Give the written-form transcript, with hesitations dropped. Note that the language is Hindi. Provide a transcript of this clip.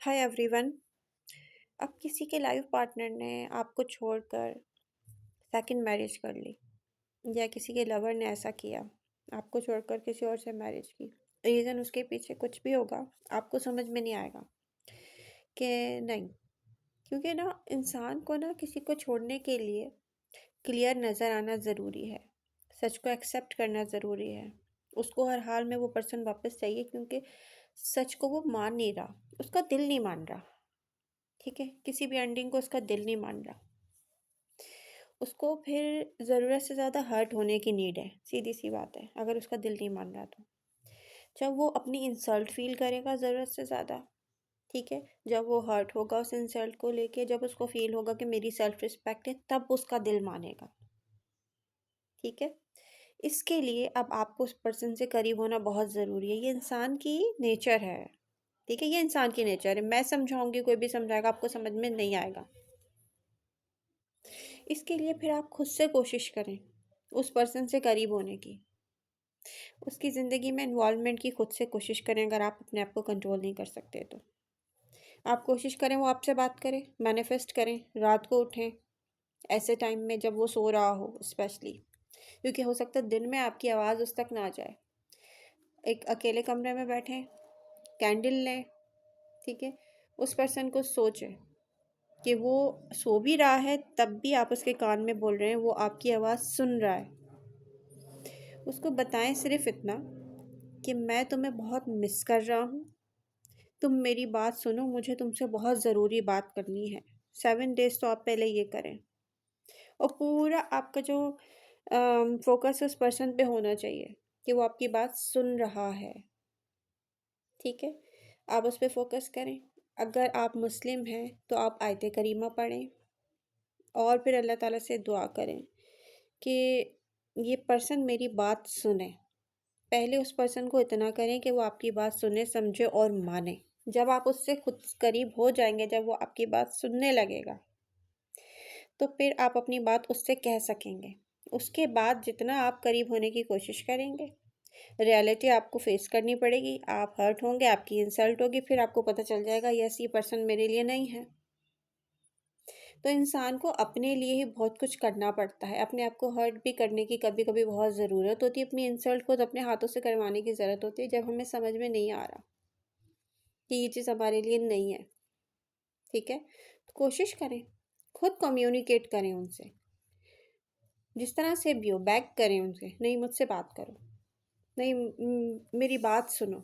Hi everyone. अब किसी के लाइफ पार्टनर ने आपको छोड़कर सेकंड मैरिज कर ली या किसी के लवर ने ऐसा किया, आपको छोड़कर किसी और से मैरिज की। रीज़न उसके पीछे कुछ भी होगा, आपको समझ में नहीं आएगा कि नहीं, क्योंकि ना इंसान को ना किसी को छोड़ने के लिए क्लियर नज़र आना ज़रूरी है। सच को एक्सेप्ट करना ज़रूरी है। उसको हर हाल में वो पर्सन वापस चाहिए, क्योंकि सच को वो मान नहीं रहा, उसका दिल नहीं मान रहा। ठीक है, किसी भी एंडिंग को उसका दिल नहीं मान रहा। उसको फिर ज़रूरत से ज़्यादा हर्ट होने की नीड है, सीधी सी बात है। अगर उसका दिल नहीं मान रहा तो जब वो अपनी इंसल्ट फील करेगा ज़रूरत से ज़्यादा, ठीक है, जब वो हर्ट होगा उस इंसल्ट को लेके, जब उसको फील होगा कि मेरी सेल्फ रिस्पेक्ट है, तब उसका दिल मानेगा। ठीक है, इसके लिए अब आपको उस पर्सन से करीब होना बहुत ज़रूरी है। ये इंसान की नेचर है। ठीक है, ये इंसान की नेचर है। मैं समझाऊंगी, कोई भी समझाएगा, आपको समझ में नहीं आएगा। इसके लिए फिर आप खुद से कोशिश करें उस पर्सन से करीब होने की, उसकी ज़िंदगी में इन्वॉल्वमेंट की खुद से कोशिश करें। अगर आप अपने आप को कंट्रोल नहीं कर सकते तो आप कोशिश करें वो आपसे बात करें, मैनिफेस्ट करें, रात को उठें ऐसे टाइम में जब वो सो रहा हो स्पेशली, क्योंकि हो सकता है दिन में आपकी आवाज़ उस तक ना जाए। एक अकेले कमरे में बैठें, कैंडल लें, ठीक है, उस पर्सन को सोचें कि वो सो भी रहा है तब भी आप उसके कान में बोल रहे हैं, वो आपकी आवाज़ सुन रहा है। उसको बताएं सिर्फ इतना कि मैं तुम्हें बहुत मिस कर रहा हूँ, तुम मेरी बात सुनो, मुझे तुमसे बहुत ज़रूरी बात करनी है। 7 डेज़ तो आप पहले ये करें, और पूरा आपका जो फोकस उस पर्सन पे होना चाहिए कि वो आपकी बात सुन रहा है। ठीक है, आप उस पर फोकस करें। अगर आप मुस्लिम हैं तो आप आयत करीमा पढ़ें और फिर अल्लाह ताला से दुआ करें कि ये पर्सन मेरी बात सुने। पहले उस पर्सन को इतना करें कि वो आपकी बात सुने, समझे और माने। जब आप उससे खुद करीब हो जाएंगे, जब वो आपकी बात सुनने लगेगा, तो फिर आप अपनी बात उससे कह सकेंगे। उसके बाद जितना आप करीब होने की कोशिश करेंगे, रियलिटी आपको फेस करनी पड़ेगी। आप हर्ट होंगे, आपकी इंसल्ट होगी, फिर आपको पता चल जाएगा यस, ये पर्सन मेरे लिए नहीं है। तो इंसान को अपने लिए ही बहुत कुछ करना पड़ता है। अपने आप को हर्ट भी करने की कभी कभी बहुत ज़रूरत होती है। अपनी इंसल्ट को तो अपने हाथों से करवाने की ज़रूरत होती है जब हमें समझ में नहीं आ रहा कि ये चीज़ हमारे लिए नहीं है। ठीक है, तो कोशिश करें, खुद कम्युनिकेट करें उनसे, जिस तरह से भी हो, बैक करें उनसे, नहीं मुझसे बात करो, नहीं मेरी बात सुनो,